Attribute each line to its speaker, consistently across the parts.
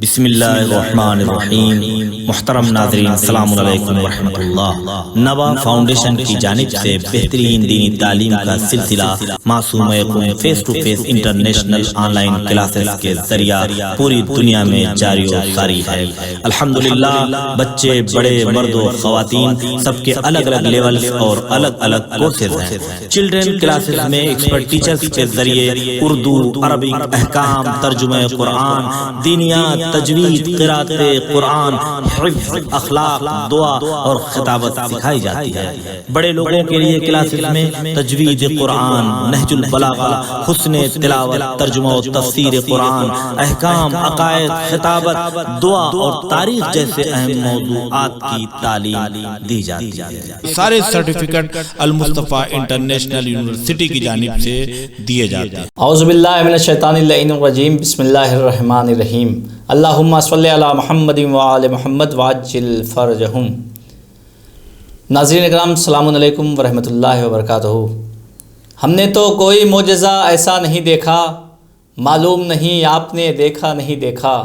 Speaker 1: بسم اللہ الرحمن الرحیم۔ محترم ناظرین السلام علیکم ورحمۃ اللہ۔ نوا فاؤنڈیشن کی جانب سے بہترین دینی تعلیم کا سلسلہ معصوم یکم face to face international online classes کے ذریعہ پوری دنیا میں جاری و ساری ہے۔ الحمدللہ بچے بڑے مرد و خواتین سب کے الگ الگ لیول اور الگ الگ کورسز ہیں۔ چلڈرن کلاسز میں ایکسپرٹ ٹیچرز کے ذریعے اردو، عربک، احکام، ترجمہ قرآن، دینیات، تجوید، قرات قرآن، حفظ، اخلاق، دعا اور خطابت سکھائی جاتی ہے۔ بڑے لوگوں کے لیے کلاسز میں تجوید قرآن، نہج البلاغہ، حسن تلاوت، ترجمہ و تفسیر قرآن، احکام، عقائد، خطابت، دعا اور تاریخ جیسے اہم موضوعات کی تعلیم دی جاتی ہے۔
Speaker 2: سارے سرٹیفکیٹ المصطفیٰ انٹرنیشنل یونیورسٹی کی جانب سے دیے جاتے ہیں۔
Speaker 3: اعوذ باللہ من الشیطان اللعین الرجیم، بسم اللہ الرحمن الرحیم۔ اللہم صلی علی محمد وآل محمد وعجل فرجہم۔ ناظرین اکرام، السلام علیکم ورحمۃ اللہ وبرکاتہ۔ ہم نے تو کوئی معجزہ ایسا نہیں دیکھا، معلوم نہیں آپ نے دیکھا نہیں دیکھا۔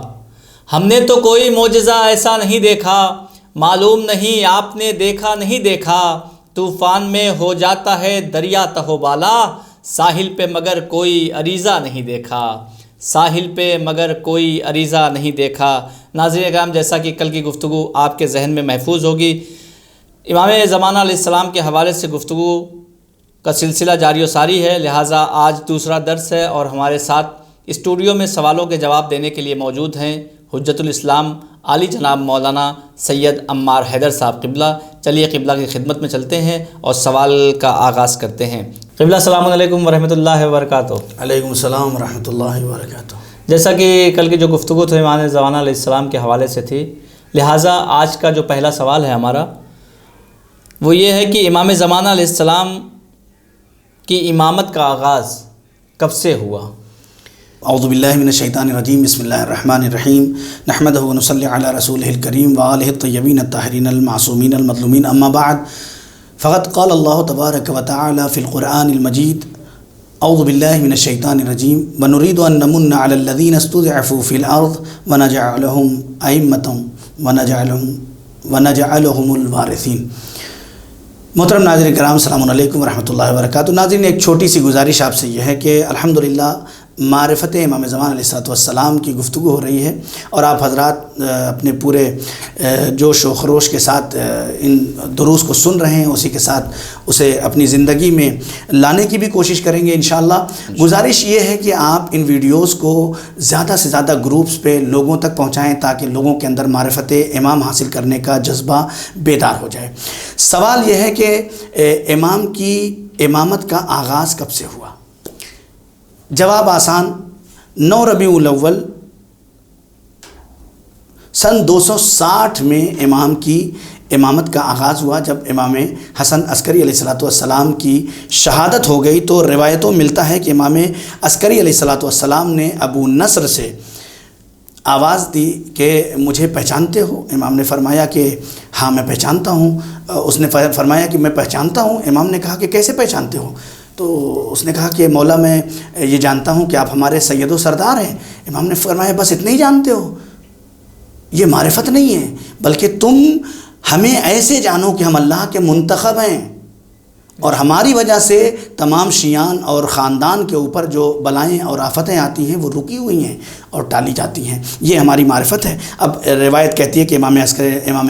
Speaker 3: ہم نے تو کوئی معجزہ ایسا نہیں دیکھا، معلوم نہیں آپ نے دیکھا نہیں دیکھا۔ طوفان میں ہو جاتا ہے دریا تہو بالا، ساحل پہ مگر کوئی عریضہ نہیں دیکھا، ساحل پہ مگر کوئی عریضہ نہیں دیکھا۔ ناظرین اکرام، جیسا کہ کل کی گفتگو آپ کے ذہن میں محفوظ ہوگی، امام زمانہ علیہ السلام کے حوالے سے گفتگو کا سلسلہ جاری و ساری ہے، لہٰذا آج دوسرا درس ہے اور ہمارے ساتھ اسٹوڈیو میں سوالوں کے جواب دینے کے لیے موجود ہیں حجت الاسلام عالی جناب مولانا سید عمار حیدر صاحب قبلہ۔ چلیے قبلہ کی خدمت میں چلتے ہیں اور سوال کا آغاز کرتے ہیں۔ قبلہ السلام علیکم ورحمۃ اللہ وبرکاتہ۔
Speaker 4: علیکم السلام ورحمۃ اللہ وبرکاتہ۔
Speaker 3: جیسا کہ کل کی جو گفتگو تھی امام زمانہ علیہ السلام کے حوالے سے تھی، لہٰذا آج کا جو پہلا سوال ہے ہمارا وہ یہ ہے کہ امام زمانہ علیہ السلام کی امامت کا آغاز کب سے ہوا؟
Speaker 4: اعوذ باللہ من الشیطان الرجیم، بسم اللہ الرحمن الرحیم، نحمدہ و نصلی علی رسولہ الکریم وآلہ الطیبین الطاہرین المعصومین المظلومین، اما بعد فقد قال اللہ تبارک و تعالی فی القرآن المجید، اعوذ باللہ من الشیطان الرجیم، ونرید ان نمن علی الذین استضعفوا فی الارض ونجعلہم ائمۃ ونجعلہم الوارثین۔ محترم ناظرین کرام، السلام علیکم ورحمۃ اللہ وبرکاتہ۔ ناظرین، ایک چھوٹی سی گزارش آپ سے یہ ہے کہ الحمدللہ معرفت امام زمان علیہ السلام کی گفتگو ہو رہی ہے اور آپ حضرات اپنے پورے جوش و خروش کے ساتھ ان دروس کو سن رہے ہیں، اسی کے ساتھ اسے اپنی زندگی میں لانے کی بھی کوشش کریں گے انشاءاللہ۔ گزارش یہ ہے کہ آپ ان ویڈیوز کو زیادہ سے زیادہ گروپس پہ لوگوں تک پہنچائیں تاکہ لوگوں کے اندر معرفت امام حاصل کرنے کا جذبہ بیدار ہو جائے۔ سوال یہ ہے کہ امام کی امامت کا آغاز کب سے ہوا؟ جواب آسان، 9 ربیع الاول سن 260 میں امام کی امامت کا آغاز ہوا۔ جب امام حسن عسکری علیہ السلام کی شہادت ہو گئی تو روایتوں ملتا ہے کہ امام عسکری علیہ السلام نے ابو نصر سے آواز دی کہ مجھے پہچانتے ہو؟ امام نے فرمایا کہ ہاں میں پہچانتا ہوں۔ اس نے فرمایا کہ میں پہچانتا ہوں۔ امام نے کہا کہ کیسے پہچانتے ہو؟ تو اس نے کہا کہ مولا میں یہ جانتا ہوں کہ آپ ہمارے سید و سردار ہیں۔ امام نے فرمایا بس اتنے ہی جانتے ہو؟ یہ معرفت نہیں ہے، بلکہ تم ہمیں ایسے جانو کہ ہم اللہ کے منتخب ہیں اور ہماری وجہ سے تمام شیعان اور خاندان کے اوپر جو بلائیں اور آفتیں آتی ہیں وہ رکی ہوئی ہیں اور ٹالی جاتی ہیں۔ یہ ہماری معرفت ہے۔ اب روایت کہتی ہے کہ امام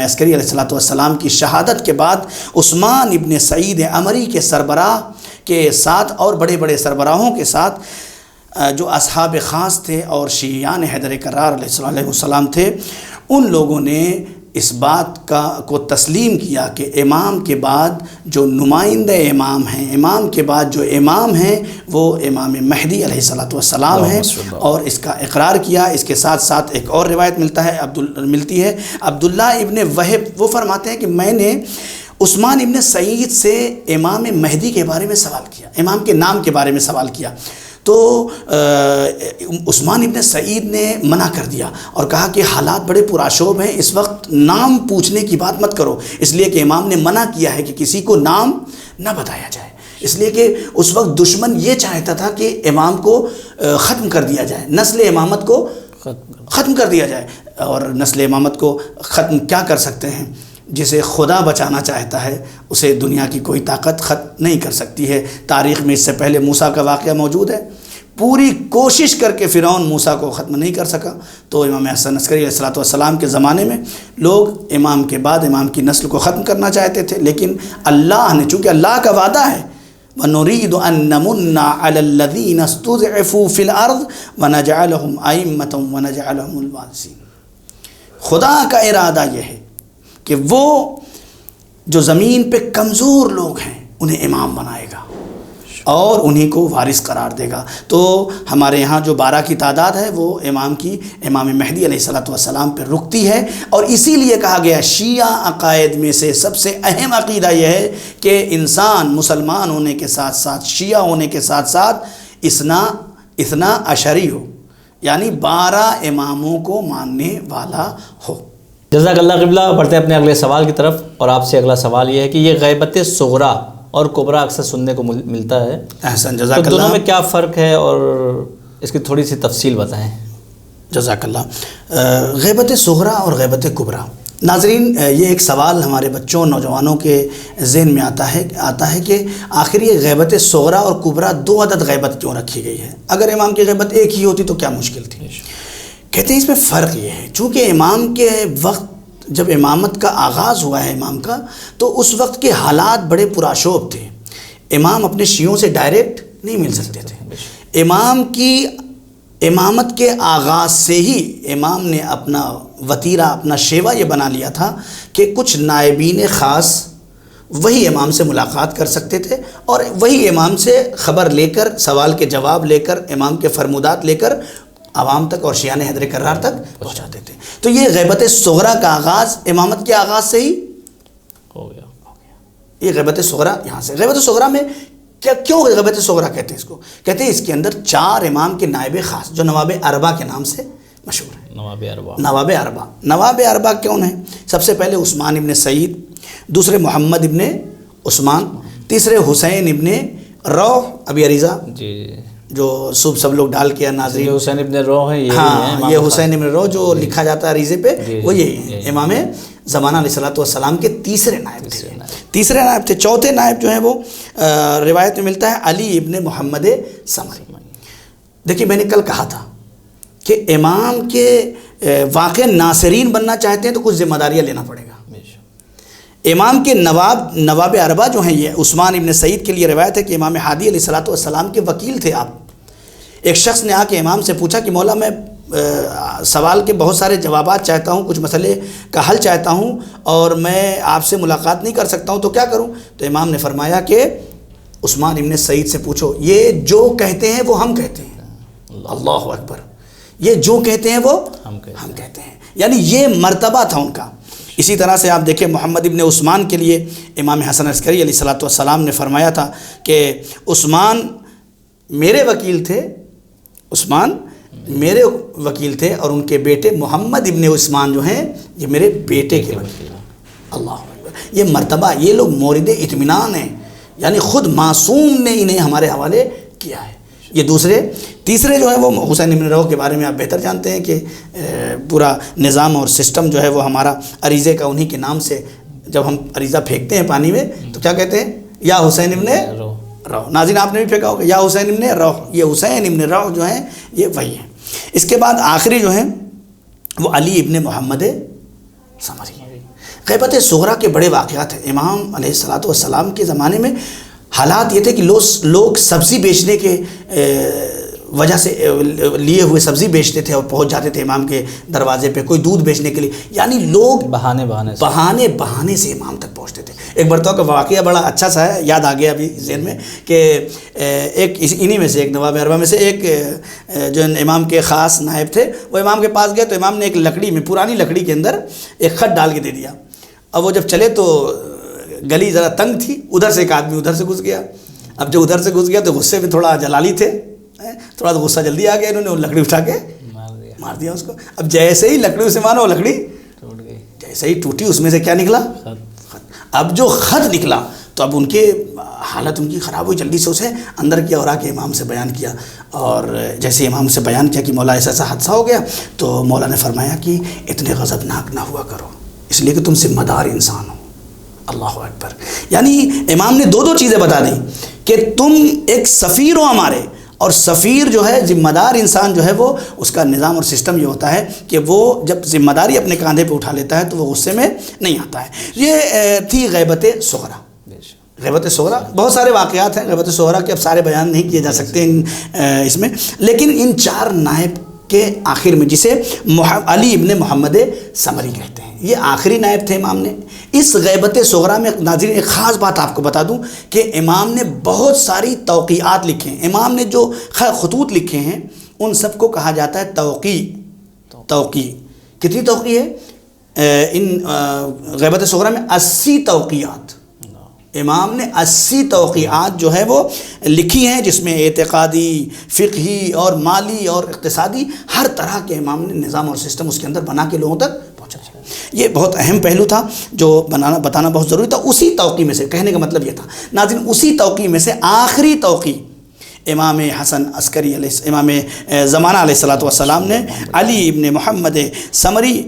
Speaker 4: عسکری علیہ السلام کی شہادت کے بعد عثمان ابن سعید عمری کے سربراہ کے ساتھ اور بڑے بڑے سربراہوں کے ساتھ جو اصحاب خاص تھے اور شیعان حیدر کرار علیہ السلام تھے، ان لوگوں نے اس بات کو تسلیم کیا کہ امام کے بعد جو نمائندہ امام ہیں، امام کے بعد جو امام ہیں وہ امام مہدی علیہ السلام ہیں، اور اس کا اقرار کیا۔ اس کے ساتھ ساتھ ایک اور روایت ملتی ہے عبداللہ ابن وہب، وہ فرماتے ہیں کہ میں نے عثمان ابن سعید سے امام مہدی کے بارے میں سوال کیا، امام کے نام کے بارے میں سوال کیا، تو عثمان ابن سعید نے منع کر دیا اور کہا کہ حالات بڑے پرآشوب ہیں، اس وقت نام پوچھنے کی بات مت کرو، اس لیے کہ امام نے منع کیا ہے کہ کسی کو نام نہ بتایا جائے، اس لیے کہ اس وقت دشمن یہ چاہتا تھا کہ امام کو ختم کر دیا جائے، نسل امامت کو ختم کر دیا جائے. اور نسل امامت کو ختم کیا کر سکتے ہیں؟ جسے خدا بچانا چاہتا ہے اسے دنیا کی کوئی طاقت ختم نہیں کر سکتی ہے. تاریخ میں اس سے پہلے موسیٰ کا واقعہ موجود ہے. پوری کوشش کر کے فرعون موسیٰ کو ختم نہیں کر سکا. تو امام حسن عسکری علیہ السلام کے زمانے میں لوگ امام کے بعد امام کی نسل کو ختم کرنا چاہتے تھے، لیکن اللہ نے، چونکہ اللہ کا وعدہ ہے وَنُرِيدُ أَن نَّمُنَّ عَلَى الَّذِينَ اسْتُضْعِفُوا فِي الْأَرْضِ وَنَجْعَلَهُمْ أَئِمَّةً وَنَجْعَلَهُمُ الْوَارِثِينَ. خدا کا ارادہ یہ ہے کہ وہ جو زمین پہ کمزور لوگ ہیں انہیں امام بنائے گا اور انہیں کو وارث قرار دے گا. تو ہمارے یہاں جو 12 کی تعداد ہے وہ امام مہدی علیہ السلام پہ رکتی ہے. اور اسی لیے کہا گیا شیعہ عقائد میں سے سب سے اہم عقیدہ یہ ہے کہ انسان مسلمان ہونے کے ساتھ ساتھ، شیعہ ہونے کے ساتھ ساتھ اثنا عشری ہو، یعنی 12 اماموں کو ماننے والا ہو.
Speaker 3: جزاک اللہ قبلہ. بڑھتے ہیں اپنے اگلے سوال کی طرف، اور آپ سے اگلا سوال یہ ہے کہ یہ غیبت صغریٰ اور کبریٰ اکثر سننے کو ملتا ہے.
Speaker 4: احسن، جزاک اللہ.
Speaker 3: تو دونوں میں کیا فرق ہے اور اس کی تھوڑی سی تفصیل بتائیں.
Speaker 4: جزاک اللہ. غیبت صغریٰ اور غیبت کبریٰ. ناظرین، یہ ایک سوال ہمارے بچوں نوجوانوں کے ذہن میں آتا ہے کہ آخر یہ غیبت صغریٰ اور کبریٰ 2 عدد غیبت کیوں رکھی گئی ہے؟ اگر امام کی غیبت ایک ہی ہوتی تو کیا مشکل تھی؟ کہتے ہیں اس میں فرق یہ ہے، چونکہ امام کے وقت جب امامت کا آغاز ہوا ہے امام کا، تو اس وقت کے حالات بڑے پرآشوب تھے. امام اپنے شیعوں سے ڈائریکٹ نہیں مل سکتے تھے. امام کی امامت کے آغاز سے ہی امام نے اپنا وتیرہ، اپنا شیوا یہ بنا لیا تھا کہ کچھ نائبین خاص وہی امام سے ملاقات کر سکتے تھے اور وہی امام سے خبر لے کر، سوال کے جواب لے کر، امام کے فرمودات لے کر عوام تک اور شیعان حیدر کرار تک پہنچاتے تھے. تو یہ غیبت صغریٰ کا آغاز امامت کے آغاز سے ہی
Speaker 3: ہو گیا.
Speaker 4: یہ غیبت صغریٰ یہاں سے. غیبت صغریٰ میں کیوں غیبت صغریٰ کہتے ہیں اس کو؟ کہتے ہیں اس کے اندر 4 امام کے نائب خاص جو نواب اربع کے نام سے مشہور ہیں. نواب اربع کون ہیں؟ سب سے پہلے عثمان ابن سعید، دوسرے محمد ابن عثمان، تیسرے حسین ابن روح. ابھی عریضہ
Speaker 3: جی
Speaker 4: جو صبح سب لوگ ڈال کے ناظرین،
Speaker 3: حسین ابن روح ہے.
Speaker 4: ہاں، یہ حسین ابن روح جو لکھا جاتا ہے عریضے پہ، وہ یہی ہیں. امام زمانہ علیہ السلام کے تیسرے نائب تھے. چوتھے نائب جو ہیں وہ روایت میں ملتا ہے علی ابن محمد ثمری. دیکھیے، میں نے کل کہا تھا کہ امام کے واقع ناصرین بننا چاہتے ہیں تو کچھ ذمہ داریاں لینا پڑے گا. امام کے نواب اربع جو ہیں، یہ عثمان ابن سعید کے لیے روایت ہے کہ امام ہادی علیہ السلام کے وکیل تھے آپ. ایک شخص نے آ کے امام سے پوچھا کہ مولا، میں سوال کے بہت سارے جوابات چاہتا ہوں، کچھ مسئلے کا حل چاہتا ہوں اور میں آپ سے ملاقات نہیں کر سکتا ہوں، تو کیا کروں؟ تو امام نے فرمایا کہ عثمان ابن سعید سے پوچھو، یہ جو کہتے ہیں وہ ہم کہتے ہیں. اللہ اکبر. یہ جو کہتے ہیں وہ ہم کہتے ہیں، یعنی یہ مرتبہ تھا ان کا. اسی طرح سے آپ دیکھیں محمد ابن عثمان کے لیے امام حسن عسکری علیہ السلام نے فرمایا تھا کہ عثمان میرے وکیل تھے، اور ان کے بیٹے محمد ابن عثمان جو ہیں یہ میرے بیٹے کے وکیل ہیں. اللہ اکبر. یہ مرتبہ، یہ لوگ مورد اطمینان ہیں، یعنی خود معصوم نے انہیں ہمارے حوالے کیا ہے. یہ تیسرے جو ہے وہ حسین ابن روح کے بارے میں آپ بہتر جانتے ہیں کہ پورا نظام اور سسٹم جو ہے وہ ہمارا عریضے کا انہی کے نام سے، جب ہم عریضہ پھینکتے ہیں پانی میں تو کیا کہتے ہیں؟ یا حسین ابن روح. ناظرین، آپ نے بھی پھینکا ہوگا، یا حسین ابن روح. یہ حسین ابن روح جو ہیں یہ وہی ہیں. اس کے بعد آخری جو ہیں وہ علی ابن محمد ثمری. غیبت صغریٰ کے بڑے واقعات ہیں. امام علیہ السلام کے زمانے میں حالات یہ تھے کہ لوگ سبزی بیچنے کے وجہ سے لیے ہوئے سبزی بیچتے تھے اور پہنچ جاتے تھے امام کے دروازے پہ. کوئی دودھ بیچنے کے لیے، یعنی لوگ بہانے سے امام تک پہنچتے تھے. ایک مرتبہ کا واقعہ بڑا اچھا سا ہے، یاد آ گیا ابھی ذہن میں، کہ ایک انہی میں سے ایک نواب اربع میں سے ایک جو امام کے خاص نائب تھے، وہ امام کے پاس گئے تو امام نے ایک لکڑی میں، پرانی لکڑی کے اندر ایک خط ڈال کے دے دیا. اب وہ جب چلے تو گلی ذرا تنگ تھی، ادھر سے ایک آدمی ادھر سے گھس گیا. اب جو ادھر سے گھس گیا تو غصے میں تھوڑا جلالی تھے، تھوڑا تو غصہ جلدی آ گیا، انہوں نے وہ لکڑی اٹھا کے مار دیا اس کو. اب جیسے ہی لکڑی اسے مارا، وہ لکڑی ٹوٹ گئی. جیسے ہی ٹوٹی اس میں سے کیا نکلا؟ خط. اب جو خط نکلا تو اب ان کے حالت ان کی خراب ہوئی، جلدی سے اسے اندر کیا اور آ کے امام سے بیان کیا، اور جیسے امام سے بیان کیا کہ مولا ایسا ایسا حادثہ ہو گیا، تو مولا نے فرمایا کہ اتنے غضبناک نہ ہوا کرو، اس لیے کہ تم ذمہ دار انسان ہو۔ اللہ اکبر، یعنی امام نے دو چیزیں بتا دیں کہ تم ایک سفیر ہو ہمارے، اور سفیر جو ہے ذمہ دار انسان جو ہے وہ اس کا نظام اور سسٹم یہ ہوتا ہے کہ وہ جب ذمہ داری اپنے کاندھے پہ اٹھا لیتا ہے تو وہ غصے میں نہیں آتا ہے۔ یہ تھی غیبت صغریٰ۔ غیبت صغریٰ بہت سارے واقعات ہیں غیبت صغریٰ کے، اب سارے بیان نہیں کیے جا سکتے اس میں، لیکن ان 4 نائب کے آخر میں جسے علی ابن محمد سمری کہتے ہیں، یہ آخری نائب تھے امام نے۔ اس غیبت صغریٰ میں ناظرین ایک خاص بات آپ کو بتا دوں کہ امام نے بہت ساری توقیعات لکھے ہیں۔ امام نے جو خطوط لکھے ہیں ان سب کو کہا جاتا ہے توقیع۔ کتنی توقیع ہے ان غیبت صغریٰ میں؟ 80 توقیعات۔ امام نے 80 توقیعات جو ہے وہ لکھی ہیں، جس میں اعتقادی، فقہی اور مالی اور اقتصادی ہر طرح کے امام نے نظام اور سسٹم اس کے اندر بنا کے لوگوں تک پہنچا۔ یہ بہت اہم پہلو تھا جو بتانا بہت ضروری تھا۔ اسی توقیع میں سے، کہنے کا مطلب یہ تھا ناظرین، اسی توقیع میں سے آخری توقیع امام حسن عسکری امام زمانہ علیہ الصلوۃ والسلام نے علی ابن محمد سمری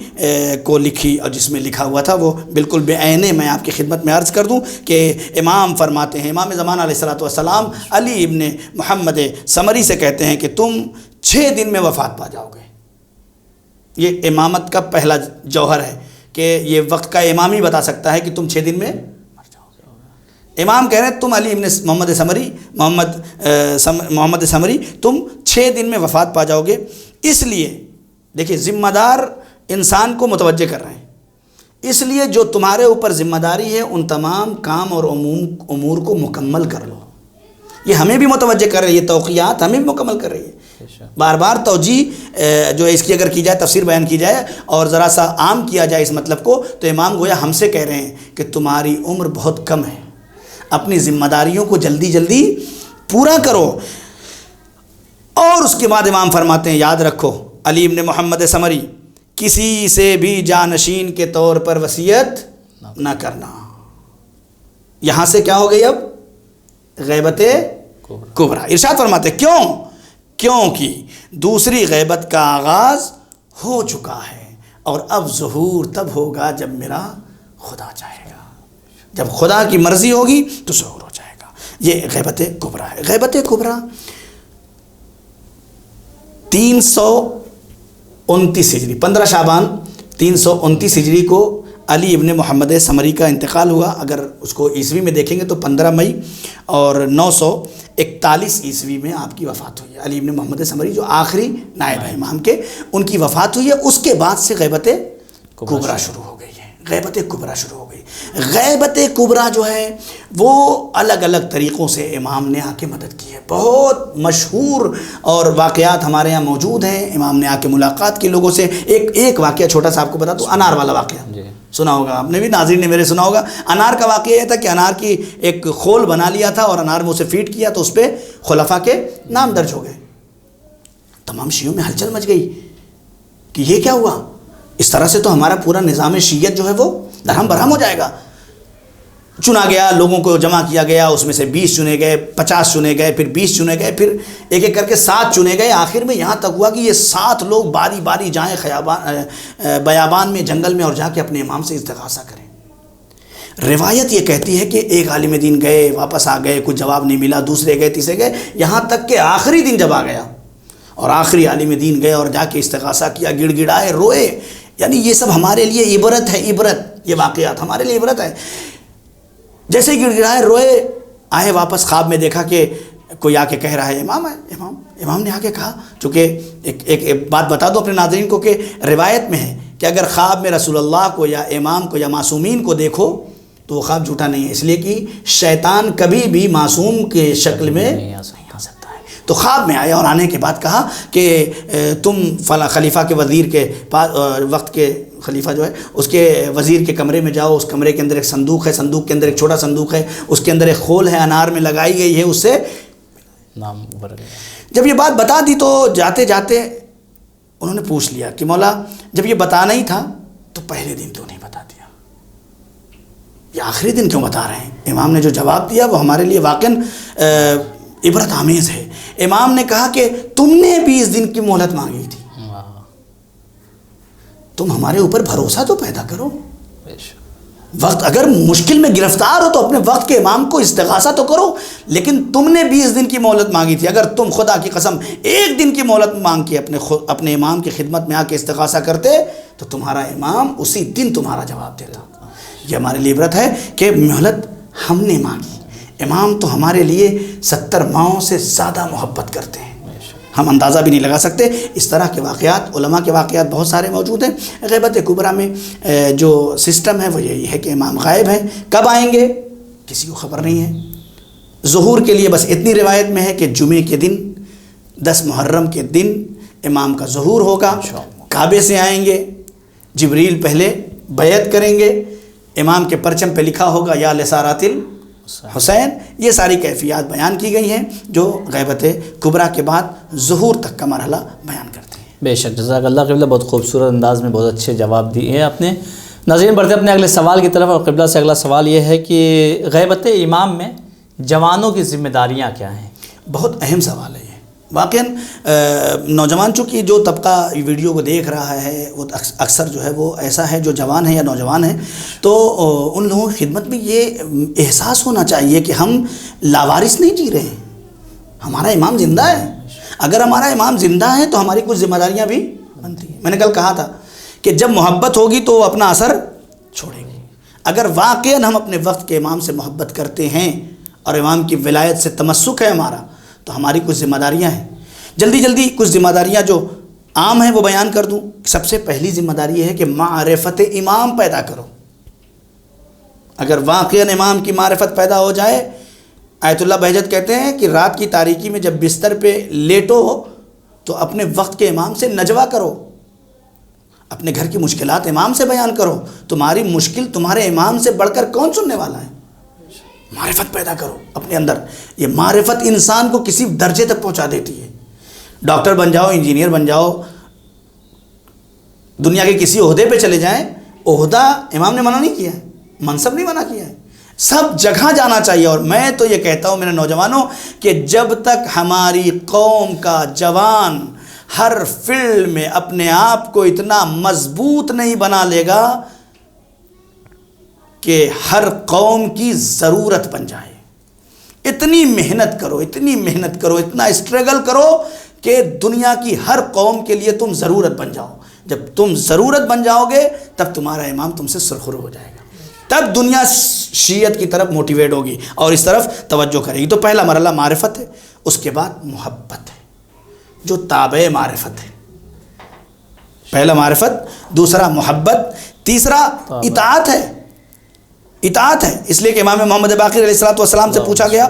Speaker 4: کو لکھی، اور جس میں لکھا ہوا تھا وہ بالکل بے عینے میں آپ کی خدمت میں عرض کر دوں کہ امام فرماتے ہیں، امام زمانہ علیہ الصلوۃ والسلام علی ابن محمد سمری سے کہتے ہیں کہ تم 6 دن میں وفات پا جاؤ گے۔ یہ امامت کا پہلا جوہر ہے کہ یہ وقت کا امام ہی بتا سکتا ہے کہ تم 6 دن میں مر جاؤ گے۔ امام کہہ رہے ہیں تم علی ابن محمد سمری تم 6 دن میں وفات پا جاؤ گے۔ اس لیے دیکھیں ذمہ دار انسان کو متوجہ کر رہے ہیں، اس لیے جو تمہارے اوپر ذمہ داری ہے ان تمام کام اور امور کو مکمل کر لو۔ یہ ہمیں بھی متوجہ کر رہی ہے، یہ توقیعات ہمیں بھی مکمل کر رہی ہے۔ بار بار توجیہ جو ہے اس کی اگر کی جائے، تفسیر بیان کی جائے اور ذرا سا عام کیا جائے اس مطلب کو، تو امام گویا ہم سے کہہ رہے ہیں کہ تمہاری عمر بہت کم ہے، اپنی ذمہ داریوں کو جلدی جلدی پورا کرو۔ اور اس کے بعد امام فرماتے ہیں یاد رکھو علی ابن محمد سمری، کسی سے بھی جانشین کے طور پر وصیت نہ کرنا۔ یہاں سے کیا ہو گئی اب؟ غیبت کبریٰ۔ ارشاد فرماتے کیونکہ دوسری غیبت کا آغاز ہو چکا ہے، اور اب ظہور تب ہوگا جب میرا خدا چاہے گا، جب خدا کی مرضی ہوگی تو ظہور ہو جائے گا۔ یہ غیبت کبریٰ ہے۔ غیبت کبریٰ 329 ہجری 15 شعبان 329 ہجری کو علی ابن محمد سمری کا انتقال ہوا۔ اگر اس کو عیسوی میں دیکھیں گے تو 15 مئی، اور 941 عیسوی میں آپ کی وفات ہوئی ہے۔ علی ابن محمد سمری جو آخری نائب ہے امام کے، ان کی وفات ہوئی ہے۔ اس کے بعد سے غیبت کبریٰ شروع ہو گئی ہے۔ غیبت کبریٰ شروع ہو گئی۔ غیبت کبریٰ جو ہے وہ الگ الگ طریقوں سے امام نے آ کے مدد کی ہے۔ بہت مشہور اور واقعات ہمارے یہاں موجود ہیں۔ امام نے آ کے ملاقات کی لوگوں سے۔ ایک واقعہ چھوٹا سا آپ کو بتا دوں، انار والا واقعہ سنا ہوگا آپ نے بھی، ناظرین نے میرے سنا ہوگا۔ انار کا واقعہ یہ تھا کہ انار کی ایک خول بنا لیا تھا اور انار میں اسے فیٹ کیا تو اس پہ خلفاء کے نام درج ہو گئے۔ تمام شیعوں میں ہلچل مچ گئی کہ یہ کیا ہوا، اس طرح سے تو ہمارا پورا نظام شیعت جو ہے وہ درہم برہم ہو جائے گا۔ چنا گیا، لوگوں کو جمع کیا گیا، اس میں سے 20 چنے گئے، 50 چنے گئے، پھر 20 چنے گئے، پھر ایک ایک کر کے 7 چنے گئے۔ آخر میں یہاں تک ہوا کہ یہ 7 لوگ باری باری جائیں بیابان میں، جنگل میں، اور جا کے اپنے امام سے استغاثہ کریں۔ روایت یہ کہتی ہے کہ ایک عالم دین گئے، واپس آ گئے، کچھ جواب نہیں ملا، دوسرے گئے، تیسرے گئے، یہاں تک کہ آخری دن جب آ گیا اور آخری عالم دین گئے اور جا کے استغاثہ کیا، گڑ گڑائے، روئے۔ یعنی یہ سب ہمارے لیے عبرت ہے، عبرت، یہ واقعات ہمارے لیے عبرت ہے۔ جیسے گڑ گڑائے، روئے، آئے واپس، خواب میں دیکھا کہ کوئی آ کے کہہ رہا ہے امام ہے، امام نے آ کے کہا، چونکہ ایک بات بتا دو اپنے ناظرین کو کہ روایت میں ہے کہ اگر خواب میں رسول اللہ کو یا امام کو یا معصومین کو دیکھو تو وہ خواب جھوٹا نہیں ہے، اس لیے کہ شیطان کبھی بھی معصوم کے شکل میں نہیں آ سکتا ہے۔ تو خواب میں آیا اور آنے کے بعد کہا کہ تم فلاں خلیفہ کے وزیر کے پاس، وقت کے خلیفہ جو ہے اس کے وزیر کے کمرے میں جاؤ، اس کمرے کے اندر ایک صندوق ہے، صندوق کے اندر ایک چھوٹا صندوق ہے، اس کے اندر ایک خول ہے، انار میں لگائی گئی ہے، اس سے
Speaker 3: نام ابھر گیا۔
Speaker 4: جب یہ بات بتا دی تو جاتے جاتے انہوں نے پوچھ لیا کہ مولا جب یہ بتانا ہی تھا تو پہلے دن کیوں نہیں بتا دیا؟ یہ آخری دن کیوں بتا رہے ہیں؟ امام نے جو جواب دیا وہ ہمارے لیے واقعاً عبرت آمیز ہے. امام نے کہا کہ تم نے 20 دن کی مہلت مانگی تھی، تم ہمارے اوپر بھروسہ تو پیدا کرو. وقت اگر مشکل میں گرفتار ہو تو اپنے وقت کے امام کو استغاثہ تو کرو، لیکن تم نے 20 دن کی مہلت مانگی تھی. اگر تم خدا کی قسم 1 دن کی مہلت مانگ کے اپنے امام کی خدمت میں آ کے استغاثہ کرتے تو تمہارا امام اسی دن تمہارا جواب دیتا. یہ ہمارے لیے عبرت ہے کہ مہلت ہم نے مانگی. امام تو ہمارے لیے 70 ماہوں سے زیادہ محبت کرتے ہیں، ہم اندازہ بھی نہیں لگا سکتے. اس طرح کے واقعات، علماء کے واقعات بہت سارے موجود ہیں. غیبت کبریٰ میں جو سسٹم ہے وہ یہی ہے کہ امام غائب ہیں، کب آئیں گے کسی کو خبر نہیں ہے. ظہور کے لیے بس اتنی روایت میں ہے کہ جمعے کے دن 10 محرم کے دن امام کا ظہور ہوگا، کعبے سے آئیں گے، جبریل پہلے بیعت کریں گے، امام کے پرچم پہ لکھا ہوگا یا لسارات حسین. یہ ساری کیفیات بیان کی گئی ہیں جو غیبت کبریٰ کے بعد ظہور تک کا مرحلہ بیان کرتے ہیں.
Speaker 3: بے شک، جزاک اللہ قبلہ، بہت خوبصورت انداز میں بہت اچھے جواب دیے ہیں آپ نے. ناظرین بڑھتے اپنے اگلے سوال کی طرف، اور قبلہ سے اگلا سوال یہ ہے کہ غیبت امام میں جوانوں کی ذمہ داریاں کیا ہیں؟
Speaker 4: بہت اہم سوال ہے یہ. واقعاً نوجوان چونکہ جو طبقہ ویڈیو کو دیکھ رہا ہے وہ اکثر جو ہے وہ ایسا ہے جو جوان ہے یا نوجوان ہے، تو ان لوگوں کی خدمت میں یہ احساس ہونا چاہیے کہ ہم لاوارث نہیں جی رہے ہیں، ہمارا امام زندہ ہے. اگر ہمارا امام زندہ ہے تو ہماری کچھ ذمہ داریاں بھی بنتی ہیں. میں نے کل کہا تھا کہ جب محبت ہوگی تو وہ اپنا اثر چھوڑے گی. اگر واقعاً ہم اپنے وقت کے امام سے محبت کرتے ہیں اور امام کی ولایت سے تمسک ہے ہمارا، تو ہماری کچھ ذمہ داریاں ہیں. جلدی کچھ ذمہ داریاں جو عام ہیں وہ بیان کر دوں. سب سے پہلی ذمہ داری یہ ہے کہ معرفت امام پیدا کرو. اگر واقعاً امام کی معرفت پیدا ہو جائے، آیت اللہ بہجت کہتے ہیں کہ رات کی تاریکی میں جب بستر پہ لیٹو تو اپنے وقت کے امام سے نجوا کرو، اپنے گھر کی مشکلات امام سے بیان کرو. تمہاری مشکل تمہارے امام سے بڑھ کر کون سننے والا ہے؟ معرفت پیدا کرو اپنے اندر. یہ معرفت انسان کو کسی درجے تک پہنچا دیتی ہے. ڈاکٹر بن جاؤ، انجینئر بن جاؤ، دنیا کے کسی عہدے پہ چلے جائیں، عہدہ امام نے منع نہیں کیا ہے، منصب نہیں منع کیا ہے، سب جگہ جانا چاہیے. اور میں تو یہ کہتا ہوں میرے نوجوانوں کہ جب تک ہماری قوم کا جوان ہر فیلڈ میں اپنے آپ کو اتنا مضبوط نہیں بنا لے گا کہ ہر قوم کی ضرورت بن جائے، اتنی محنت کرو، اتنا اسٹرگل کرو کہ دنیا کی ہر قوم کے لیے تم ضرورت بن جاؤ. جب تم ضرورت بن جاؤ گے تب تمہارا امام تم سے سرخرو ہو جائے گا، تب دنیا شیعت کی طرف موٹیویٹ ہوگی اور اس طرف توجہ کرے گی. تو پہلا مرحلہ معرفت ہے، اس کے بعد محبت ہے جو تابع معرفت ہے. پہلا معرفت، دوسرا محبت، تیسرا اطاعت ہے. اس لیے کہ امام محمد باقر علیہ السلام سے پوچھا گیا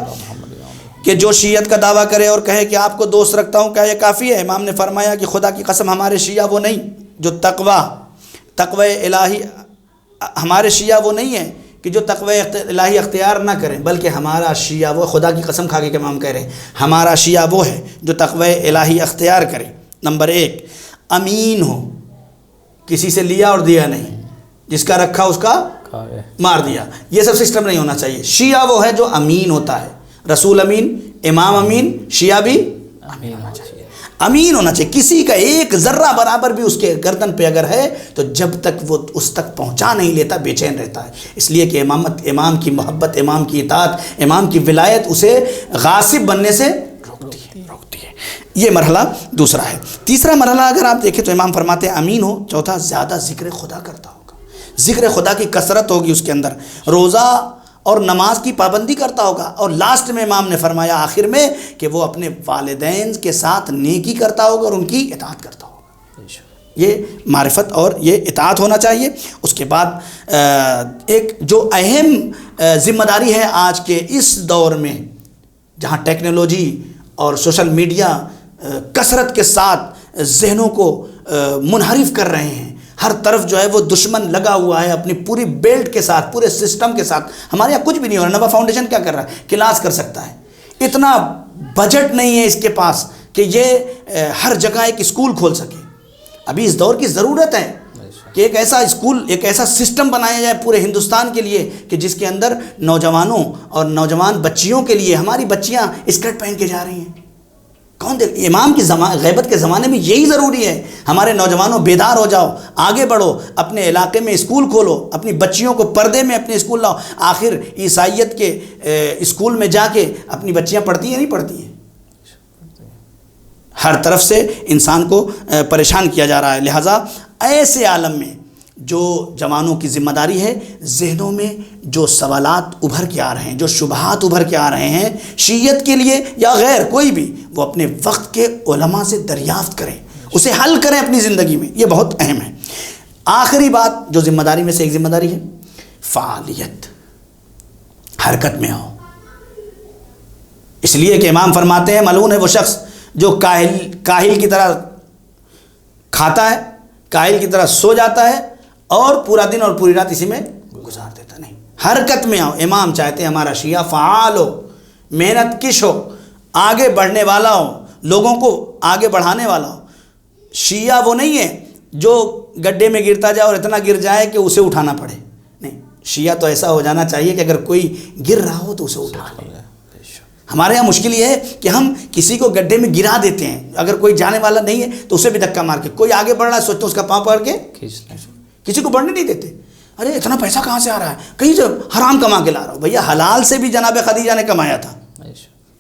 Speaker 4: کہ جو شیعت کا دعویٰ کرے اور کہے کہ آپ کو دوست رکھتا ہوں کیا یہ کافی ہے؟ امام نے فرمایا کہ خدا کی قسم ہمارے شیعہ وہ نہیں جو تقوی الہی، ہمارے شیعہ وہ نہیں ہیں کہ جو تقوی الہی اختیار نہ کریں، بلکہ ہمارا شیعہ وہ، خدا کی قسم کھا کے امام کہہ رہے ہیں ہمارا شیعہ وہ ہے جو تقوی الہی اختیار کرے. نمبر 1، امین ہو، کسی سے لیا اور دیا نہیں، جس کا رکھا اس کا مار دیا، یہ سب سسٹم نہیں ہونا چاہیے. شیعہ وہ ہے جو امین ہوتا ہے، رسول امین، امام امین، شیعہ بھی امین ہونا چاہیے. امین ہونا چاہیے، کسی کا ایک ذرہ برابر بھی اس کے گردن پہ اگر ہے تو جب تک وہ اس تک پہنچا نہیں لیتا بے چین رہتا ہے. اس لیے کہ امام کی محبت، امام کی اطاعت، امام کی ولایت اسے غاصب بننے سے روکتی ہے. یہ مرحلہ دوسرا ہے. تیسرا مرحلہ اگر آپ دیکھیں تو امام فرماتے ہیں امین ہو. چوتھا، زیادہ ذکر خدا کرتا ہوگا، ذکر خدا کی کثرت ہوگی اس کے اندر، روزہ اور نماز کی پابندی کرتا ہوگا. اور لاسٹ میں امام نے فرمایا آخر میں کہ وہ اپنے والدین کے ساتھ نیکی کرتا ہوگا اور ان کی اطاعت کرتا ہوگا. یہ معرفت اور یہ اطاعت ہونا چاہیے. اس کے بعد ایک جو اہم ذمہ داری ہے آج کے اس دور میں جہاں ٹیکنالوجی اور سوشل میڈیا کثرت کے ساتھ ذہنوں کو منحرف کر رہے ہیں، ہر طرف جو ہے وہ دشمن لگا ہوا ہے اپنی پوری بیلٹ کے ساتھ، پورے سسٹم کے ساتھ. ہمارے یہاں کچھ بھی نہیں ہو رہا. نوا فاؤنڈیشن کیا کر رہا ہے؟ کلاس کر سکتا ہے، اتنا بجٹ نہیں ہے اس کے پاس کہ یہ ہر جگہ ایک اسکول کھول سکے. ابھی اس دور کی ضرورت ہے. کہ ایک ایسا اسکول، ایک ایسا سسٹم بنایا جائے پورے ہندوستان کے لیے کہ جس کے اندر نوجوانوں اور نوجوان بچیوں کے لیے، ہماری بچیاں اسکرٹ پہن کے جا رہی ہیں، کون دیکھ؟ امام کی غیبت کے زمانے میں یہی ضروری ہے. ہمارے نوجوانوں بیدار ہو جاؤ، آگے بڑھو، اپنے علاقے میں اسکول کھولو، اپنی بچیوں کو پردے میں اپنے اسکول لاؤ. آخر عیسائیت کے اسکول میں جا کے اپنی بچیاں پڑھتی ہیں نہیں پڑھتی ہیں؟ ہر طرف سے انسان کو پریشان کیا جا رہا ہے. لہٰذا ایسے عالم میں جو جوانوں کی ذمہ داری ہے، ذہنوں میں جو سوالات ابھر کے آ رہے ہیں، جو شبہات ابھر کے آ رہے ہیں شیعیت کے لیے یا غیر کوئی بھی، وہ اپنے وقت کے علماء سے دریافت کریں، اسے حل کریں اپنی زندگی میں. یہ بہت اہم ہے. آخری بات جو ذمہ داری میں سے ایک ذمہ داری ہے، فعالیت، حرکت میں ہو. اس لیے کہ امام فرماتے ہیں ملعون ہے وہ شخص جو کاہل کی طرح کھاتا ہے، کاہل کی طرح سو جاتا ہے اور پورا دن اور پوری رات اسی میں گزار دیتا. نہیں، حرکت میں آؤ. امام چاہتے ہیں ہمارا شیعہ فعال ہو، محنت کش ہو، آگے بڑھنے والا ہو، لوگوں کو آگے بڑھانے والا ہو. شیعہ وہ نہیں ہے جو گڈھے میں گرتا جائے اور اتنا گر جائے کہ اسے اٹھانا پڑے. نہیں، شیعہ تو ایسا ہو جانا چاہیے کہ اگر کوئی گر رہا ہو تو اسے اٹھا لے. ہمارے یہاں مشکل یہ ہے کہ ہم کسی کو گڈھے میں گرا دیتے ہیں، اگر کوئی جانے والا نہیں ہے تو اسے بھی دھکا مار کے، کوئی آگے بڑھ رہا ہے سوچتے اس کا پاؤں پکڑ کے کسی کو بڑھنے نہیں دیتے. ارے اتنا پیسہ کہاں سے آ رہا ہے؟ کہیں سے حرام کما کے لا رہا ہو. بھیا حلال سے بھی جناب خدیجہ نے کمایا تھا،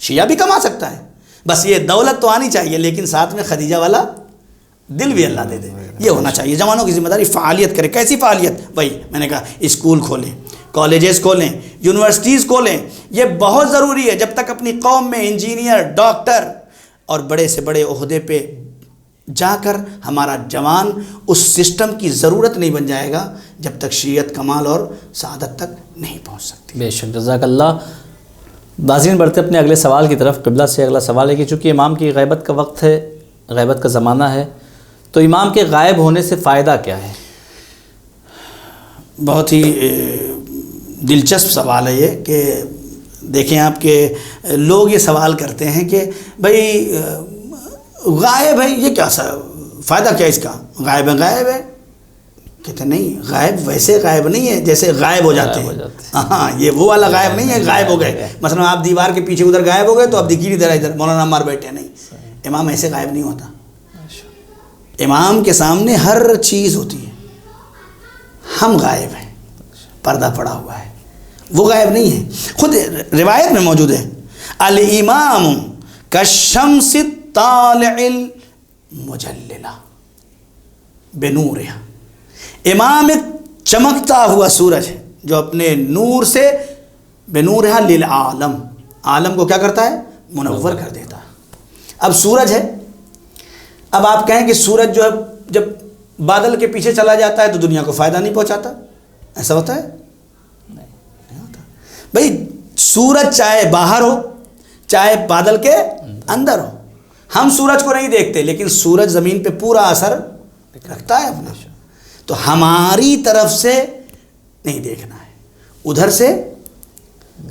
Speaker 4: شیعہ بھی کما سکتا ہے. بس یہ دولت تو آنی چاہیے لیکن ساتھ میں خدیجہ والا دل بھی اللہ دے دے. یہ ہونا چاہیے. جوانوں کی ذمہ داری فعالیت کرے. کیسی فعالیت؟ بھائی میں نے کہا اسکول کھولیں، کالجز کھولیں، یونیورسٹیز کھولیں. یہ بہت ضروری ہے. جب تک اپنی قوم میں انجینئر، ڈاکٹر اور بڑے سے بڑے عہدے پہ جا کر ہمارا جوان اس سسٹم کی ضرورت نہیں بن جائے گا جب تک شیعت کمال اور سعادت تک نہیں پہنچ سکتی.
Speaker 3: بے شک، جزاک اللہ. ناظرین بڑھتے اپنے اگلے سوال کی طرف. قبلہ سے اگلا سوال ہے کہ چونکہ امام کی غیبت کا وقت ہے، غیبت کا زمانہ ہے، تو امام کے غائب ہونے سے فائدہ کیا ہے؟
Speaker 4: بہت ہی دلچسپ سوال ہے یہ کہ دیکھیں آپ کہ لوگ یہ سوال کرتے ہیں کہ بھئی غائب ہے، یہ کیا فائدہ کیا اس کا؟ غائب ہے غائب ہے. کہتے نہیں، غائب ویسے غائب نہیں ہے جیسے غائب ہو جاتے ہیں. ہاں، یہ وہ والا غائب نہیں ہے غائب ہو گئے. مثلا آپ دیوار کے پیچھے ادھر غائب ہو گئے تو اب دکھی نہیں ادھر مولانا عمار بیٹھے. نہیں، امام ایسے غائب نہیں ہوتا. امام کے سامنے ہر چیز ہوتی ہے. ہم غائب ہیں، پردہ پڑا ہوا ہے، وہ غائب نہیں ہے. خود روایت میں موجود ہے الامام کالشمس الطالع المجللہ بنورہا. امام ایک چمکتا ہوا سورج ہے جو اپنے نور سے بنورہا للعالم، عالم کو کیا کرتا ہے؟ منور کر دیتا ہے. اب سورج ہے، اب آپ کہیں کہ سورج جو ہے جب بادل کے پیچھے چلا جاتا ہے تو دنیا کو فائدہ نہیں پہنچاتا، ایسا ہوتا ہے؟ نہیں ہوتا. بھئی سورج چاہے باہر ہو چاہے بادل کے اندر ہو، ہم سورج کو نہیں دیکھتے لیکن سورج زمین پہ پورا اثر رکھتا ہے اپنا. تو ہماری طرف سے نہیں دیکھنا ہے، ادھر سے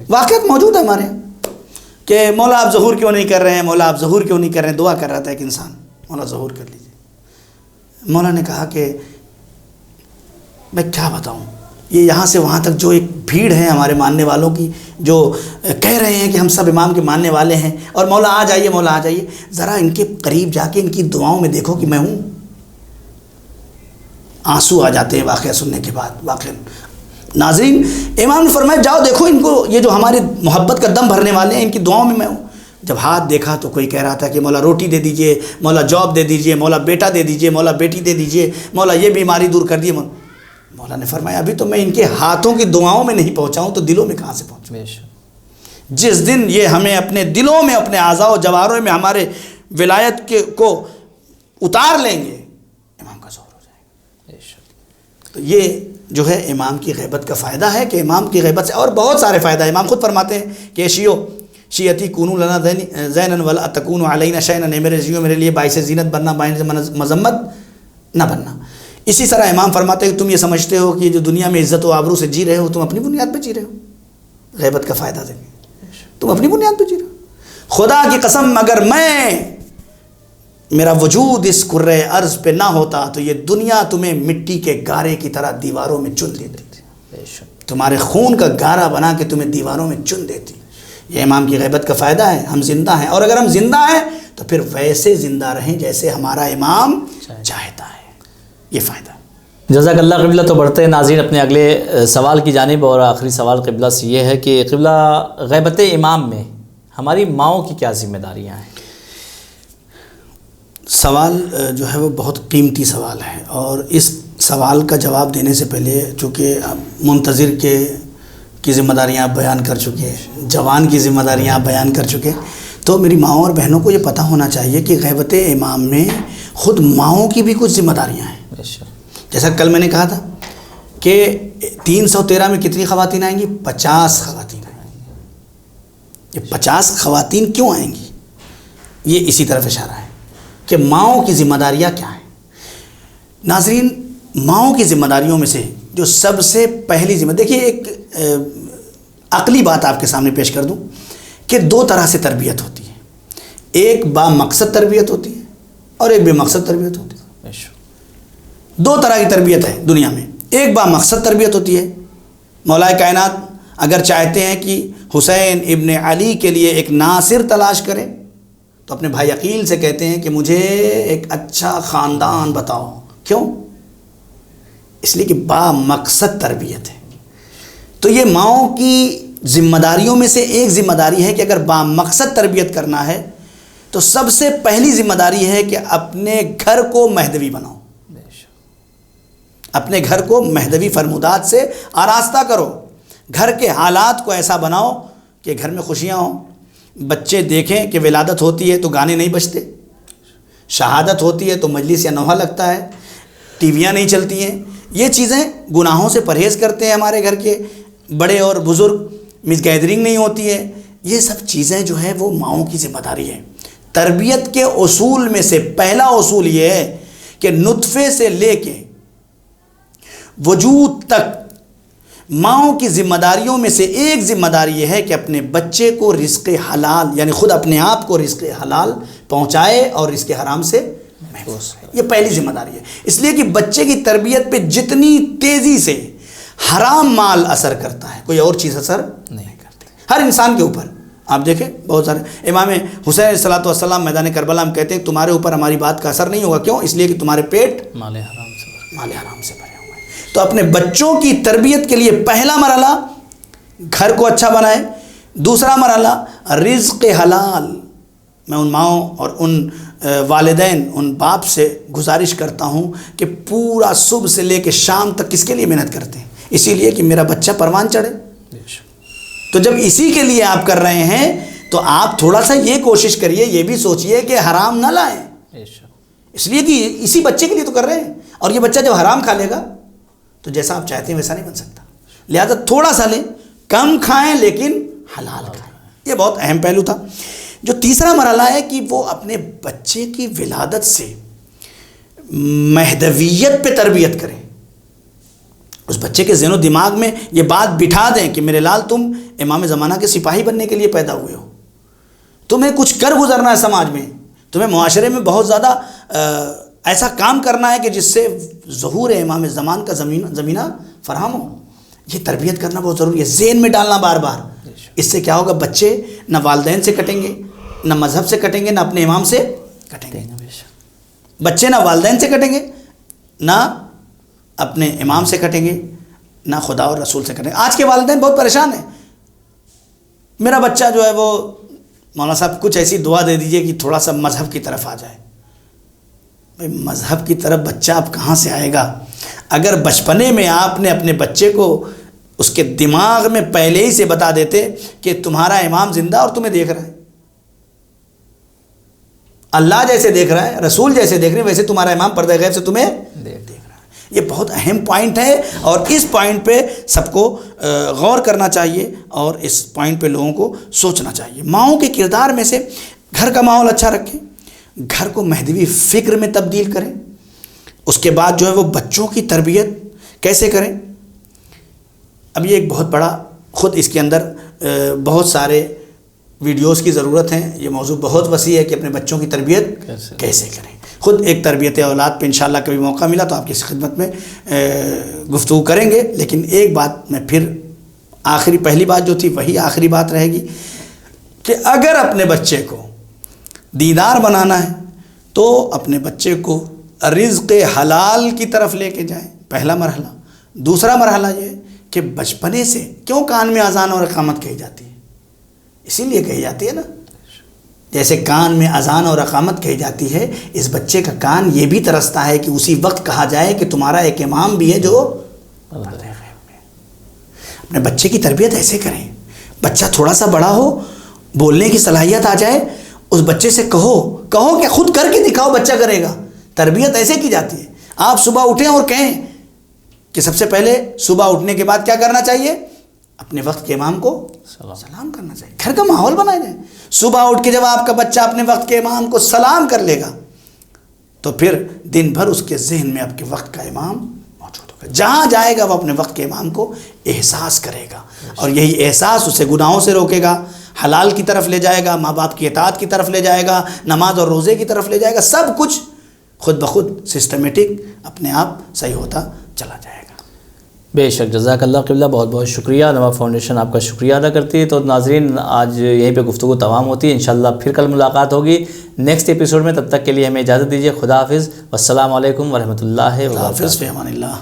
Speaker 4: واقعات موجود ہے ہمارے کہ مولا آپ ظہور کیوں نہیں کر رہے ہیں، مولا آپ ظہور کیوں نہیں کر رہے ہیں. دعا کر رہا تھا ایک انسان، مولا ظہور کر لیجیے. مولا نے کہا کہ میں کیا بتاؤں، یہ یہاں سے وہاں تک جو ایک بھیڑ ہے ہمارے ماننے والوں کی جو کہہ رہے ہیں کہ ہم سب امام کے ماننے والے ہیں اور مولا آ جائیے مولا آ جائیے، ذرا ان کے قریب جا کے ان کی دعاؤں میں دیکھو کہ میں ہوں. آنسو آ جاتے ہیں واقعہ سننے کے بعد. واقعہ ناظرین امام نے فرمایا جاؤ دیکھو ان کو، یہ جو ہمارے محبت کا دم بھرنے والے ہیں ان کی دعاؤں میں ہوں. جب ہاتھ دیکھا تو کوئی کہہ رہا تھا کہ مولا روٹی دے دیجئے، مولا جاب دے دیجئے، مولا بیٹا دے دیجئے، مولا بیٹی دے دیجئے، مولا یہ بیماری دور کر دیے. مولا نے فرمایا ابھی تو میں ان کے ہاتھوں کی دعاؤں میں نہیں پہنچا ہوں تو دلوں میں کہاں سے پہنچوں. جس دن یہ ہمیں اپنے دلوں میں، اپنے اعضاء و جوارح میں ہمارے ولایت کو اتار لیں گے، امام کا ظہور ہو جائے گا. تو یہ جو ہے امام کی غیبت کا فائدہ ہے کہ امام کی غیبت سے اور بہت سارے فائدہ ہیں. امام خود فرماتے ہیں کہ شیعتی کونو لنا زینن ولا تکونو علینا شیئن، میرے شیعوں میرے لیے باعث زینت بننا، باعث مذمت نہ بننا. اسی طرح امام فرماتے ہیں کہ تم یہ سمجھتے ہو کہ جو دنیا میں عزت و آبرو سے جی رہے ہو تم اپنی بنیاد پہ جی رہے ہو. غیبت کا فائدہ دیں گے، تم اپنی بنیاد پہ جی رہے ہو. خدا کی قسم اگر میں میرا وجود اس کرۂ ارض پہ نہ ہوتا تو یہ دنیا تمہیں مٹی کے گارے کی طرح دیواروں میں چن دیتی تھی، تمہارے خون کا گارا بنا کے تمہیں دیواروں میں چن دیتی۔ یہ امام کی غیبت کا فائدہ ہے، ہم زندہ ہیں، اور اگر ہم زندہ ہیں تو پھر ویسے زندہ رہیں جیسے ہمارا امام چاہتا ہے، یہ فائدہ ہے۔
Speaker 3: جزاک اللہ قبلہ۔ تو بڑھتے ہیں ناظرین اپنے اگلے سوال کی جانب، اور آخری سوال قبلہ سے یہ ہے کہ قبلہ غیبت امام میں ہماری ماؤں کی کیا ذمہ داریاں ہیں؟
Speaker 4: سوال جو ہے وہ بہت قیمتی سوال ہے، اور اس سوال کا جواب دینے سے پہلے چونکہ منتظر کی ذمہ داریاں آپ بیان کر چکے، جوان کی ذمہ داریاں آپ بیان کر چکے، تو میری ماؤں اور بہنوں کو یہ پتہ ہونا چاہیے کہ غیبت امام میں خود ماؤں کی بھی کچھ ذمہ داریاں ہیں۔ جیسا کل میں نے کہا تھا کہ 313 میں کتنی خواتین آئیں گی؟ 50 خواتین آئیں گی۔ یہ 50 خواتین کیوں آئیں گی؟ یہ اسی طرف اشارہ ہے کہ ماؤں کی ذمہ داریاں کیا ہیں۔ ناظرین، ماؤں کی ذمہ داریوں میں سے جو سب سے پہلی ذمہ، دیکھیے ایک عقلی بات آپ کے سامنے پیش کر دوں کہ 2 طرح سے تربیت ہوتی ہے، ایک با مقصد تربیت ہوتی ہے اور ایک بے مقصد تربیت ہوتی ہے۔ 2 طرح کی تربیت ہے دنیا میں، ایک با مقصد تربیت ہوتی ہے۔ مولا کائنات اگر چاہتے ہیں کہ حسین ابن علی کے لیے ایک ناصر تلاش کریں تو اپنے بھائی عقیل سے کہتے ہیں کہ مجھے ایک اچھا خاندان بتاؤ۔ کیوں؟ اس لیے کہ با مقصد تربیت ہے۔ تو یہ ماؤں کی ذمہ داریوں میں سے ایک ذمہ داری ہے کہ اگر با مقصد تربیت کرنا ہے تو سب سے پہلی ذمہ داری ہے کہ اپنے گھر کو مہدوی بناؤ، اپنے گھر کو مہدوی فرمودات سے آراستہ کرو، گھر کے حالات کو ایسا بناؤ کہ گھر میں خوشیاں ہوں، بچے دیکھیں کہ ولادت ہوتی ہے تو گانے نہیں بجتے، شہادت ہوتی ہے تو مجلس یا نوحہ لگتا ہے، ٹی ویاں نہیں چلتی ہیں، یہ چیزیں گناہوں سے پرہیز کرتے ہیں ہمارے گھر کے بڑے اور بزرگ، مس گیدرنگ نہیں ہوتی ہے، یہ سب چیزیں جو ہیں وہ ماؤں کی ذمہ داری ہے۔ تربیت کے اصول میں سے پہلا اصول یہ ہے کہ نطفے سے لے کے وجود تک ماؤں کی ذمہ داریوں میں سے ایک ذمہ داری یہ ہے کہ اپنے بچے کو رزق حلال، یعنی خود اپنے آپ کو رزق حلال پہنچائے اور رزق حرام سے محفوظ ہے۔ یہ پہلی ذمہ داری ہے، اس لیے کہ بچے کی تربیت پہ جتنی تیزی سے حرام مال اثر کرتا ہے کوئی اور چیز اثر نہیں کرتی، ہر انسان کے اوپر۔ آپ دیکھیں بہت سارے امام حسین علیہ السلام میدان کربلا میں کہتے ہیں تمہارے اوپر ہماری بات کا اثر نہیں ہوگا، کیوں؟ اس لیے کہ تمہارے پیٹ مال حرام سے بھرے ہوئے ہیں۔ تو اپنے بچوں کی تربیت کے لیے پہلا مرحلہ گھر کو اچھا بنائیں، دوسرا مرحلہ رزق حلال۔ میں ان ماؤں اور ان والدین، ان باپ سے گزارش کرتا ہوں کہ پورا صبح سے لے کے شام تک کس کے لیے محنت کرتے ہیں؟ اسی لیے کہ میرا بچہ پروان چڑھے۔ تو جب اسی کے لیے آپ کر رہے ہیں تو آپ تھوڑا سا یہ کوشش کریے، یہ بھی سوچئے کہ حرام نہ لائیں، اس لیے کہ اسی بچے کے لیے تو کر رہے ہیں، اور یہ بچہ جب حرام کھا لے گا تو جیسا آپ چاہتے ہیں ویسا نہیں بن سکتا، لہذا تھوڑا سا لیں، کم کھائیں لیکن حلال کھائیں۔ یہ بہت اہم پہلو تھا۔ جو تیسرا مرحلہ ہے کہ وہ اپنے بچے کی ولادت سے مہدویت پہ تربیت کریں، اس بچے کے ذہن و دماغ میں یہ بات بٹھا دیں کہ میرے لال تم امام زمانہ کے سپاہی بننے کے لیے پیدا ہوئے ہو، تمہیں کچھ کر گزرنا ہے سماج میں، تمہیں معاشرے میں بہت زیادہ ایسا کام کرنا ہے کہ جس سے ظہور امام زمان کا زمینہ فراہم ہو۔ یہ تربیت کرنا بہت ضروری ہے، ذہن میں ڈالنا بار بار۔ اس سے کیا ہوگا؟ بچے نہ والدین سے کٹیں گے، نہ مذہب سے کٹیں گے، نہ اپنے امام سے کٹیں گے۔ بچے نہ والدین سے کٹیں گے، نہ اپنے امام سے کٹیں گے، نہ خدا اور رسول سے کٹیں گے۔ آج کے والدین بہت پریشان ہیں، میرا بچہ جو ہے وہ مولانا صاحب کچھ ایسی دعا دے دیجئے کہ تھوڑا سا مذہب کی طرف آ جائے۔ بھائی مذہب کی طرف بچہ اب کہاں سے آئے گا؟ اگر بچپنے میں آپ نے اپنے بچے کو اس کے دماغ میں پہلے ہی سے بتا دیتے کہ تمہارا امام زندہ اور تمہیں دیکھ رہا ہے، اللہ جیسے دیکھ رہا ہے، رسول جیسے دیکھ رہے ہیں، ویسے تمہارا امام پردہ غیب سے تمہیں دیکھ رہا ہے۔ یہ بہت اہم پوائنٹ ہے، اور اس پوائنٹ پہ سب کو غور کرنا چاہیے، اور اس پوائنٹ پہ لوگوں کو سوچنا چاہیے۔ ماؤں کے کردار میں سے گھر کا ماحول اچھا رکھیں، گھر کو مہدوی فکر میں تبدیل کریں۔ اس کے بعد جو ہے وہ بچوں کی تربیت کیسے کریں؟ اب یہ ایک بہت بڑا، خود اس کے اندر بہت سارے ویڈیوز کی ضرورت ہے. یہ موضوع بہت وسیع ہے کہ اپنے بچوں کی تربیت کیسے کریں. خود ایک تربیت اولاد پہ انشاءاللہ کبھی موقع ملا تو آپ کی خدمت میں گفتگو کریں گے. لیکن ایک بات میں پھر آخری، پہلی بات جو تھی وہی آخری بات رہے گی کہ اگر اپنے بچے کو دیندار بنانا ہے تو اپنے بچے کو رزق حلال کی طرف لے کے جائیں، پہلا مرحلہ. دوسرا مرحلہ یہ کہ بچپنے سے کیوں کان میں اذان اور اقامت کہی جاتی ہے؟ اسی لیے کہی جاتی ہے نا، جیسے کان میں اذان اور اقامت کہی جاتی ہے، اس بچے کا کان یہ بھی ترستا ہے کہ اسی وقت کہا جائے کہ تمہارا ایک امام بھی ہے جو پردے غیب میں. اپنے بچے کی تربیت ایسے کریں. بچہ تھوڑا سا بڑا ہو، بولنے کی صلاحیت آ جائے، اس بچے سے کہو کہ خود کر کے دکھاؤ، بچہ کرے گا. تربیت ایسے کی جاتی ہے. آپ صبح اٹھیں اور کہیں کہ سب سے پہلے صبح اٹھنے کے بعد کیا کرنا چاہیے؟ اپنے وقت کے امام کو سلام کرنا چاہیے. گھر کا ماحول بنایا جائے. صبح اٹھ کے جب آپ کا بچہ اپنے وقت کے امام کو سلام کر لے گا تو پھر دن بھر اس کے ذہن میں آپ کے وقت کا امام موجود ہوگا. جہاں جائے گا وہ اپنے وقت کے امام کو احساس کرے گا، اور یہی احساس اسے گناہوں سے روکے گا، حلال کی طرف لے جائے گا، ماں باپ کی اطاعت کی طرف لے جائے گا، نماز اور روزے کی طرف لے جائے گا. سب کچھ خود بخود سسٹمیٹک اپنے آپ صحیح ہوتا چلا جائے گا.
Speaker 3: بے شک. جزاک اللہ قبلہ، بہت بہت شکریہ. نوا فاؤنڈیشن آپ کا شکریہ ادا کرتی ہے. تو ناظرین، آج یہیں پہ گفتگو تمام ہوتی ہے. انشاءاللہ پھر کل ملاقات ہوگی نیکسٹ ایپیسوڈ میں. تب تک کے لیے ہمیں اجازت دیجیے. خدا حافظ. والسلام علیکم ورحمۃ اللہ وبرکاتہ.
Speaker 4: حافظ فی امان اللہ.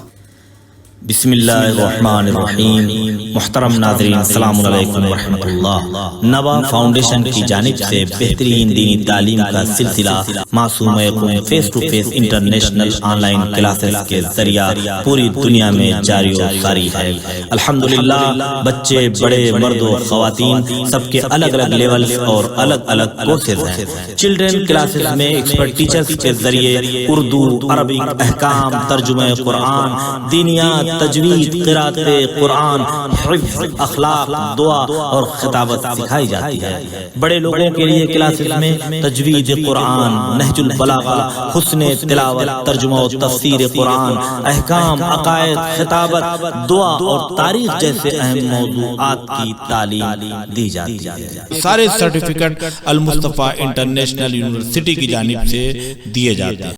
Speaker 1: بسم اللہ الرحمن الرحیم. محترم ناظرین، السلام علیکم ورحمۃ اللہ. نوا فاؤنڈیشن کی جانب سے بہترین دینی تعلیم کا سلسلہ معصوم یقوم face to face international online classes کے ذریعہ پوری دنیا میں جاری و ساری ہے. الحمدللہ بچے، بڑے، مرد و خواتین، سب کے الگ الگ لیولز اور الگ الگ کورسز ہیں. چلڈرن کلاسز میں ایکسپرٹ ٹیچرز کے ذریعے اردو، عربک، احکام، ترجمہ قرآن، دینیات، تجوید، قرات قرآن، حفظ، اخلاق، دعا اور خطابت سکھائی جاتی ہے. بڑے لوگوں کے لیے کلاسز میں تجوید قرآن، نہج البلاغہ، حسن تلاوت، ترجمہ و تفسیر قرآن، احکام، عقائد، خطابت، دعا اور تاریخ جیسے اہم موضوعات کی تعلیم دی جاتی ہے.
Speaker 2: سارے سرٹیفکیٹ المصطفیٰ انٹرنیشنل یونیورسٹی کی جانب سے دیے جاتے ہیں.